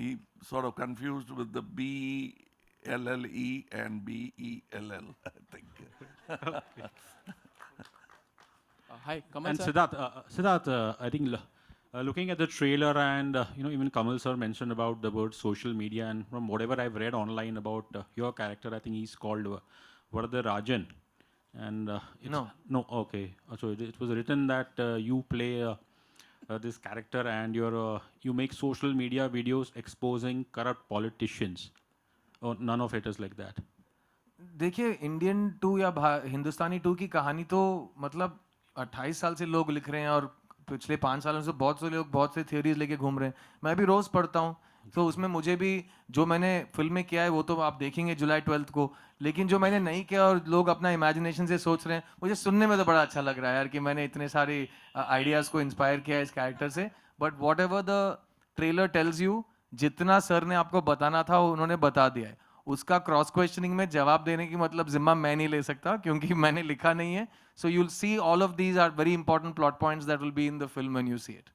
He sort of confused with the B-L-L-E and B-E-L-L, I think. Hi, Kamal And sir. Siddharth, I think looking at the trailer and even Kamal sir mentioned about the word social media, and from whatever I've read online about your character, I think he's called Vardha Rajan. And no, okay. So it was written that you play this character and you make social media videos exposing corrupt politicians. Oh, none of it is like that. देखिए Indian 2 या हिंदुस्तानी 2 की कहानी तो मतलब 28 साल से लोग लिख रहे हैं और पिछले 5 सालों से बहुत से लोग बहुत से थियोरीज लेके घूम रहे हैं मैं भी रोज पढ़ता हूँ तो उसमें मुझे भी जो मैंने फिल्म में किया है वो तो आप देखेंगे जुलाई 12 को लेकिन जो मैंने नहीं किया और लोग अपना इमेजिनेशन से सोच रहे हैं मुझे सुनने में तो बड़ा अच्छा लग रहा है यार कि मैंने इतने सारे आइडियाज को इंस्पायर किया है इस कैरेक्टर से but what ever the trailer tells you जितना सर ने आपको बताना था उन्होंने बता दिया है उसका क्रॉस क्वेश्चनिंग में जवाब देने की मतलब जिम्मा मैं नहीं ले सकता क्योंकि मैंने लिखा नहीं है so you will see all of these are very important plot points that will be in the film when you see it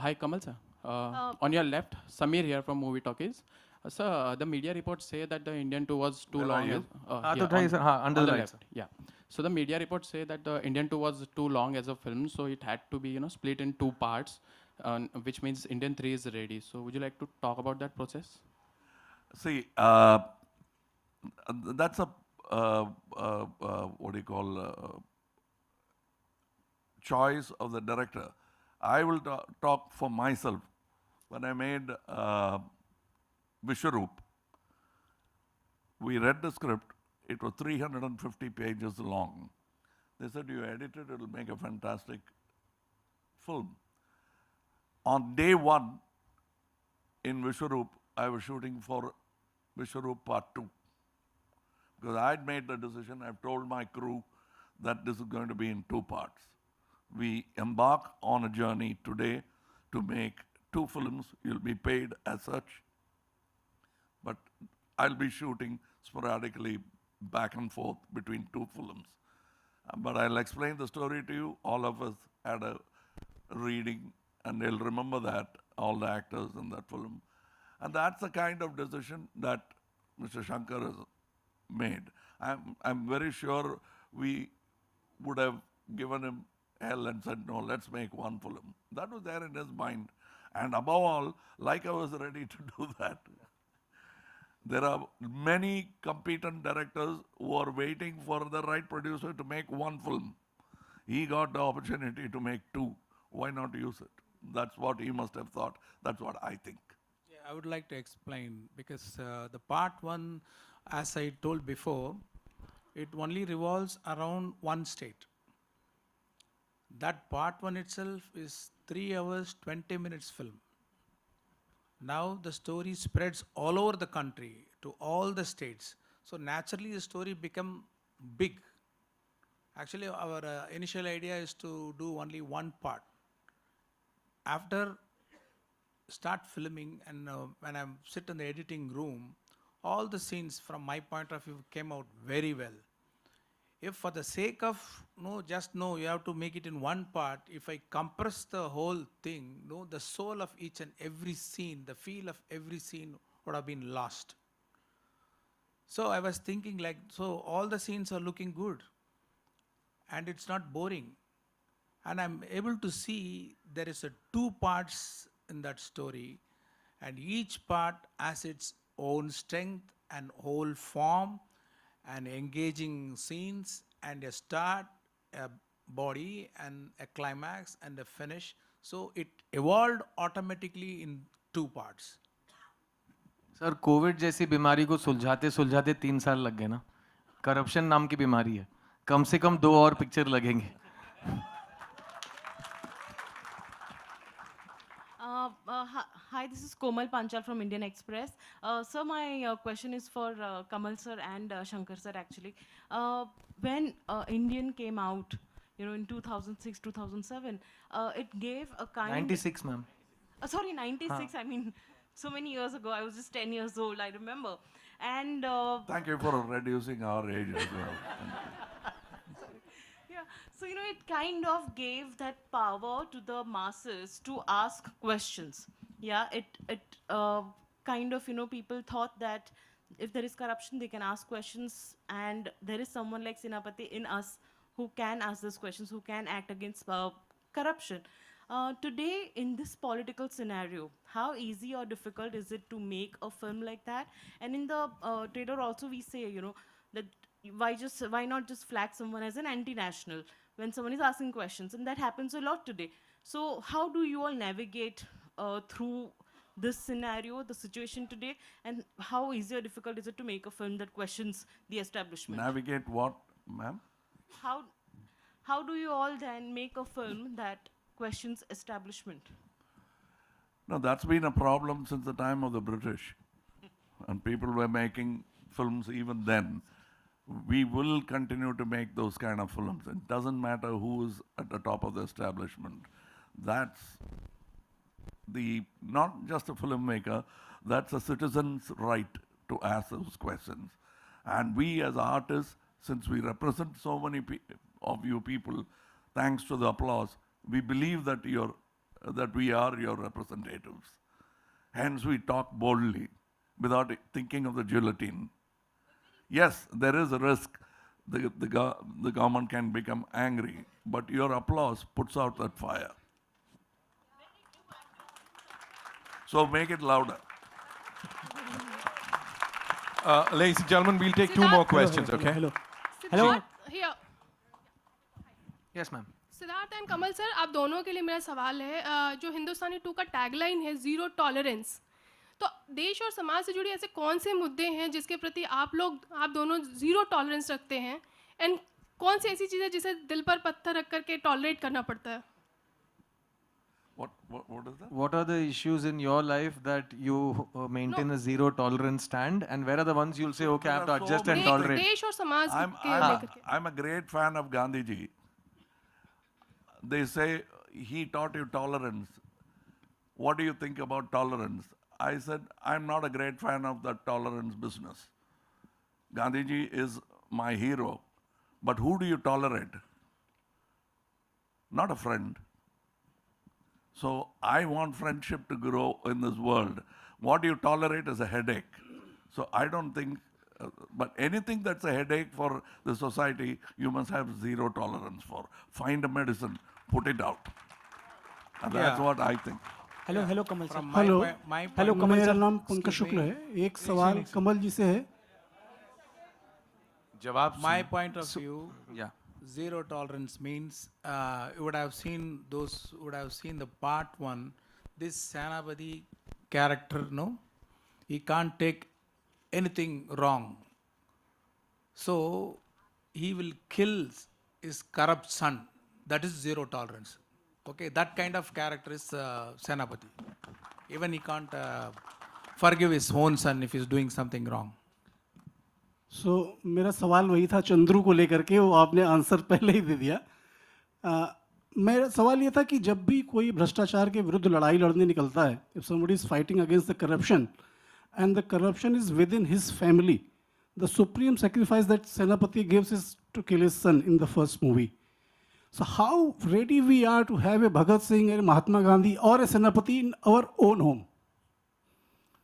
Hi, Kamal sir. On your left, Samir here from Movie Talkies. Sir, the media reports say that the Indian 2 was too Where long. are you? Here, तो उठाइए on- sir हाँ under on the the lights left. Yeah. So the media reports say that the Indian 2 was too long as a film, so it had to be split in 2 parts, which means Indian 3 is ready. So would you like to talk about that process? See, that's a what do you call choice of the director. I will talk for myself. When I made Vishwaroop, we read the script. It was 350 pages long. They said, you edit it, it'll make a fantastic film. On day one in Vishwaroop, I was shooting for Vishwaroop Part 2. Because I'd made the decision, I've told my crew that this is going to be in 2 parts. We embark on a journey today to make 2 films. You'll be paid as such. But I'll be shooting sporadically back and forth between 2 films. But I'll explain the story to you. All of us had a reading and they'll remember that, all the actors in that film. And that's the kind of decision that Mr. Shankar has made. I'm very sure we would have given him hell and said, no, let's make 1 film. That was there in his mind. And above all, like I was ready to do that. There are many competent directors who are waiting for the right producer to make 1 film. He got the opportunity to make 2. Why not use it? That's what he must have thought. That's what I think. Yeah, I would like to explain because the part 1, as I told before, it only revolves around one state. That part 1 itself is 3 hours, 20 minutes film. Now the story spreads all over the country to all the states. So naturally the story become big. Actually our initial idea is to do only one part. After start filming, and when I sit in the editing room, all the scenes from my point of view came out very well. If for the sake of you have to make it in one part, if I compress the whole thing, the soul of each and every scene, the feel of every scene would have been lost. So I was thinking like, so all the scenes are looking good and it's not boring. And I'm able to see there is two parts in that story, and each part has its own strength and whole form and engaging scenes and a start, a body and a climax and a finish. So it evolved automatically in two parts. Sir Covid जैसी बीमारी को सुलझाते सुलझाते 3 साल लग गए ना. Corruption नाम की बीमारी है, कम से कम 2 और पिक्चर लगेंगे. Hi, this is Komal Panchal from Indian Express. So my question is for Kamal sir and Shankar sir actually. When Indian came out, in 2006, 2007, it gave a kind... 96, ma'am. Sorry, 96, I mean, so many years ago. I was just 10 years old, I remember. And... Thank you for reducing our age as well. Yeah, so it kind of gave that power to the masses to ask questions. Yeah, it kind of, people thought that if there is corruption, they can ask questions, and there is someone like Sinapati in us who can ask those questions, who can act against corruption. Today, in this political scenario, how easy or difficult is it to make a film like that? And in the trailer also we say, that why not just flag someone as an anti-national when someone is asking questions, and that happens a lot today. So how do you all navigate through this scenario, the situation today, and how easy or difficult is it to make a film that questions the establishment? Navigate what, ma'am? How do you all then make a film that questions establishment? No, that's been a problem since the time of the British. And people were making films even then. We will continue to make those kind of films. It doesn't matter who is at the top of the establishment. That's not just a filmmaker, that's a citizen's right to ask those questions. And we as artists, since we represent so many of you people, thanks to the applause, we believe that we are your representatives. Hence we talk boldly without thinking of the guillotine. Yes, there is a risk the government can become angry, but your applause puts out that fire. So make it louder. Ladies and gentlemen, we'll take two more questions, okay? Hello. Siddharth, here. Yes, ma'am. Siddharth and Kamal sir, आप दोनों के लिए मेरा सवाल है, जो हिंदुस्तानी 2 का tagline है जीरो टॉलरेंस, तो देश और समाज से जुड़ी ऐसे कौन से मुद्दे हैं जिसके प्रति आप दोनों जीरो टॉलरेंस रखते हैं, एंड कौन सी ऐसी चीज़ है जिसे दिल पर पत्थर रख करके टॉलरेट करना पड़ता है? What is that? What are the issues in your life that you maintain a zero tolerance stand, and where are the ones you'll say, okay, I have to adjust and tolerate? देश और समाज के लेकर के. I'm a great fan of Gandhiji. They say he taught you tolerance. What do you think about tolerance? I said, I'm not a great fan of the tolerance business. Gandhiji is my hero. But who do you tolerate? Not a friend. So I want friendship to grow in this world. What you tolerate is a headache. So I don't think, but anything that's a headache for the society, you must have zero tolerance for. Find a medicine, put it out. And that's what I think. Hello Kamal sir. Hello Kamal, मेरा नाम पंकज शुक्ल है. एक सवाल कमल जी से है. जवाब. My point of view, zero tolerance means you would have seen the part 1. This Sanapati character, he can't take anything wrong. So he will kill his corrupt son. That is zero tolerance. Okay, that kind of character is Senapati. Even he can't forgive his own son if he's doing something wrong. मेरा सवाल वही था चंद्रू को लेकर के, वो आपने answer पहले ही दे दिया. मेरा सवाल ये था कि जब भी कोई भ्रष्टाचार के विरुद्ध लड़ाई लड़ने निकलता है, if somebody is fighting against the corruption and the corruption is within his family, the supreme sacrifice that Senapati gives is to kill his son in the first movie. So how ready we are to have a Bhagat Singh, a Mahatma Gandhi or a Senapati in our own home?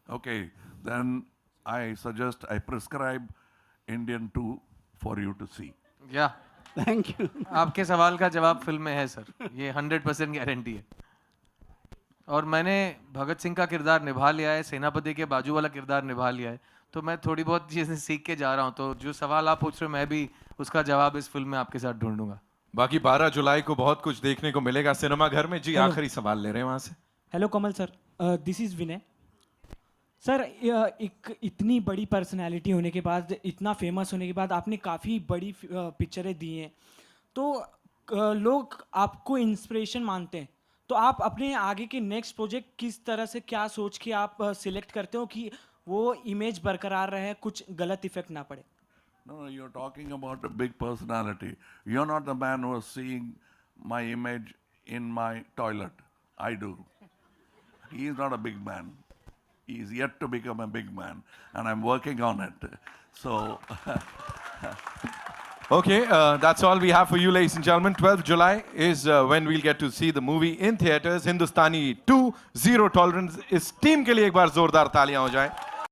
Okay, then I suggest I prescribe Indian 2 for you to see. या Thank you. आपके सवाल का जवाब film में है sir, ये 100% guarantee है। और मैंने भगत सिंह का किरदार निभा लिया है, सेनापति के बाजू वाला किरदार निभा लिया है, तो मैं थोड़ी बहुत चीज़ें सीख के जा रहा हूँ। तो जो सवाल आप पूछ रहे हो मैं भी उसका जवाब इस फिल्म में आपके साथ ढूंढूंगा। बाकी 12 जुलाई को बहुत कुछ देखने को मिलेगा सिनेमा घर में। जी आखिरी सवाल ले रहे हैं वहां से। Hello Kamal sir, this is Vinay sir. एक इतनी बड़ी पर्सनालिटी होने के बाद, इतना फेमस होने के बाद आपने काफ़ी बड़ी पिक्चरें दी हैं, तो लोग आपको इंस्पिरेशन मानते हैं, तो आप अपने आगे के नेक्स्ट प्रोजेक्ट किस तरह से, क्या सोच के आप सिलेक्ट करते हो कि वो इमेज बरकरार रहे, कुछ गलत इफेक्ट ना पड़े? No, you're talking about a big personality. You're not the man who is seeing my image in my toilet. I do. He is not a big man. He is yet to become a big man, and I'm working on it. So, Okay, that's all we have for you, ladies and gentlemen. 12th July is when we'll get to see the movie in theaters. Hindustani 2, Zero Tolerance. इस team के लिए एक बार जोरदार तालियां हो जाएं.